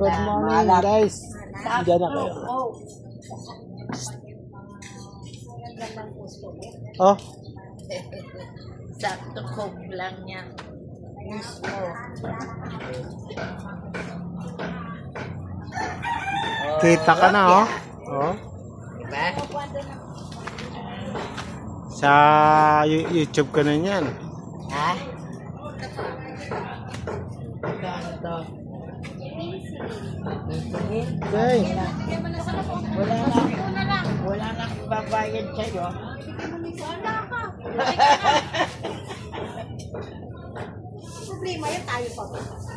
Good morning, guys. Diyan na kayo. Oh, Sakto coke lang yan. Mismo. kita ka na, oh. Oh. Diba? Sa YouTube ka na yan. Ha? Ganto. Okay. Wala na babayad sa'yo. Problema yan tayo pa.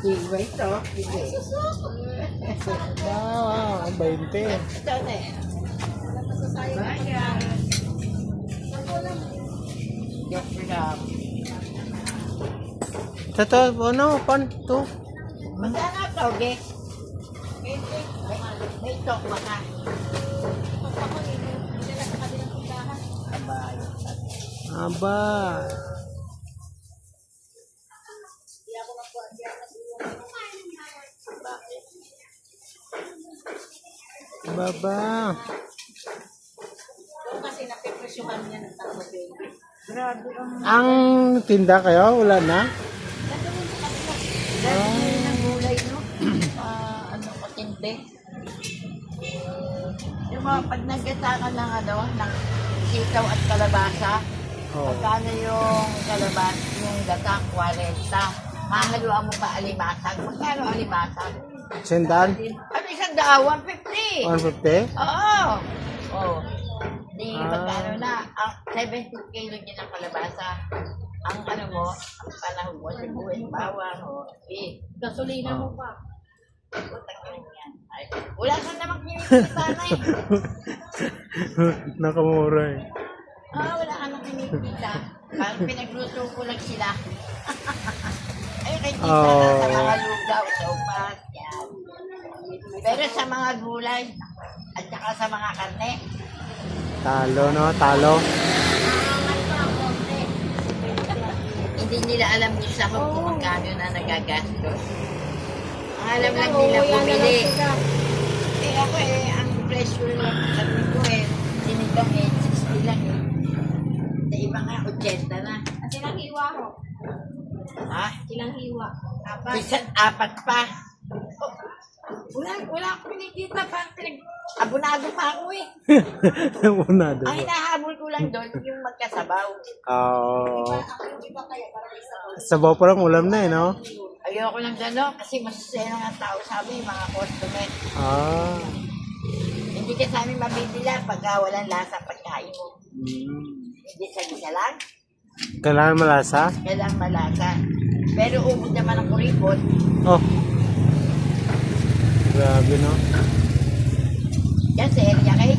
Diba ito? Diba? Wow, 20. Ito na eh. Bayan. Joke lang. Ito, ano, pan, to. Magkano ito, Ge? May tok ba ka? Abay. Aba. Baba. Kasi napipresyuhan niya ng tao, baby. Grabe ang Ang tinda kayo, wala na? dahil ng gulay, no? Ano, matindi. Yung mga pag naggata ka ng ano, ng sitaw at kalabasa, Oh. magkano yung kalabas, yung gata, 40. Mahaluan mo pa alimasag. Magkano alimasag? Sendan? Ano isang daan? 150. 150? Oo. Oh. Di Ah. magkano na, ang 70 kilo niya ng kalabasa. Ang ano mo, ang panahon mo, sibuyas, bawang, o, Gasolina mo pa. utang yun yan. Ay, wala ka namang kinikita na eh. Nakamura eh. Wala ka namang kinikita. Parang pinagluto ko lang sila. Ay, kay tita na sa mga lugaw, sopas, yan. Pero sa mga gulay, at saka sa mga karne, Talo, no? Talo. hindi nila alam yung sahod kung magkano na nagagastos. Ang alam lang nila bumili. Eh ako ang presyo lang sabi ko sinigang 60 lang eh. Sa iba nga, 80 na. At silang hiwa ho. Ha? Silang hiwa. Bisan 4 pa. Wala akong pinikita pa. Abunado pa ako eh. Una doon. Ang hinahabol ko lang doon yung magkasabaw. Sabaw pa lang ulam na eh, no? Ayoko lang gano'n kasi masasaya ng tao sa amin, mga customer. Ah. Hindi ka sa amin mabibila pag walang lasa pagkain mo. Hindi sa lang, Kailangan malasa? kailangan malasa. Pero ubod naman ang kuripot. Oh. Grabe, no? Kasi, yakay,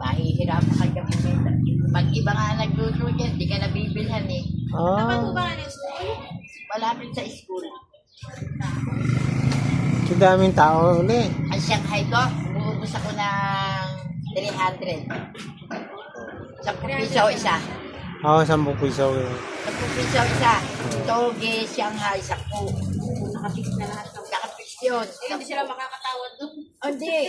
mahihirapan ka dyan bumita. Pag iba nga nagluto dyan, di ka nabibilhan eh. Ah. Malapit sa school. So daming tao ulit. Ang Shanghai ko, umuubos ako ng 300. 10 piso isa. Oo, 10 piso eh. 10 piso isa. Toge, Shanghai, 10. Nakapit na lahat ng... Nakapis yun. Hindi sila makakatawad doon. Hindi.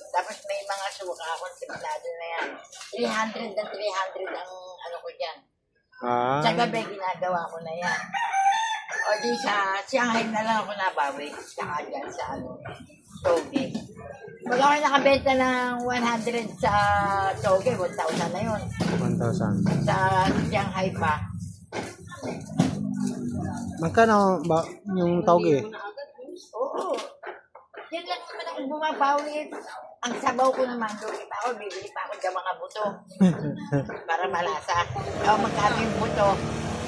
Tapos may mga suka akong simplado na yan. 300 ang ano ko dyan. Ah. Sa gabi, ginagawa ko na yan. O di sa Shanghai na lang ako nabawi. Saka dyan sa Toge. Pag ako nakabenta ng 100 sa Toge, 1,000 na yun. 1,000. Sa Shanghai pa. Magkano ba yung tawag eh? Oo. Yan lang naman ako bumabawi. Ang sabaw ko naman, doon pa ako, bibili pa ako ng mga buto. Para malasa. O magkano yung buto?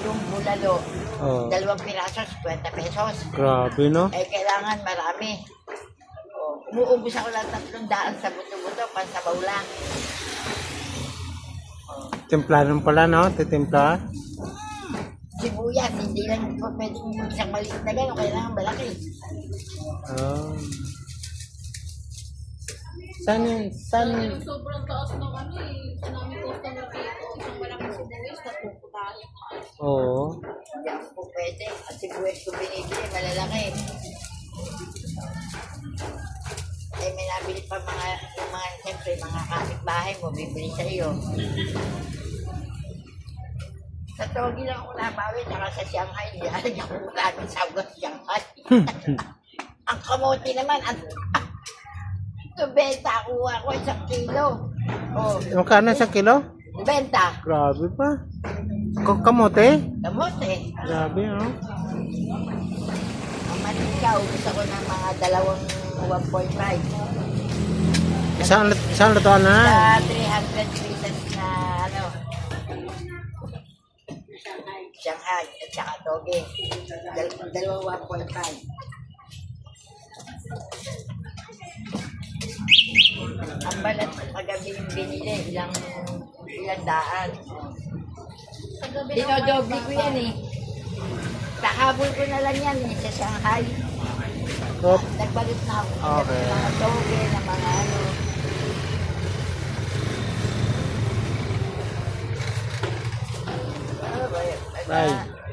Yung bulalo. Oh. 2 piraso, 50 pesos. Grabe, no? Eh, kailangan marami. Umuubos ako lang 300 sa buto-buto, pansabaw lang. Templahan pala, no? Titimpla. Sibuyas, hindi lang po pwedeng isang maliit na gano'n, kailangan malaki. Oh. Saan yun? Saan? Sobrang taas ng ano eh. Sa namin customer dito. Isang malaking sibuyas, tapuputan. Oo. Hindi ako po pwede. At sibuyas ko binibili, malalaki. Siyempre, mga kapitbahay mo, bibili sa iyo. Sa Togi lang ako nabawi, saka sa Shanghai. Hindi ako lagi sa Shanghai. Ang kamote naman, benta kuha ko 1 kilo. Oh, Magkano sa kilo? benta. Grabe pa. Kamote? Kamote. Grabe, oh. Ang matikaw, gusto ko ng mga 1.5. Isang lutuan na. Sa 300 pieces na ano. Shanghai at saka Toge. Dalawang 1.5. Ang balat kagabi yung binili, ilang daan. Dinodoble ko yan eh. Pahabol ko na lang yan eh sa Shanghai. Oop. Nagbalit na ako. Okay. Ng mga Toge, ng mga ano. Bye.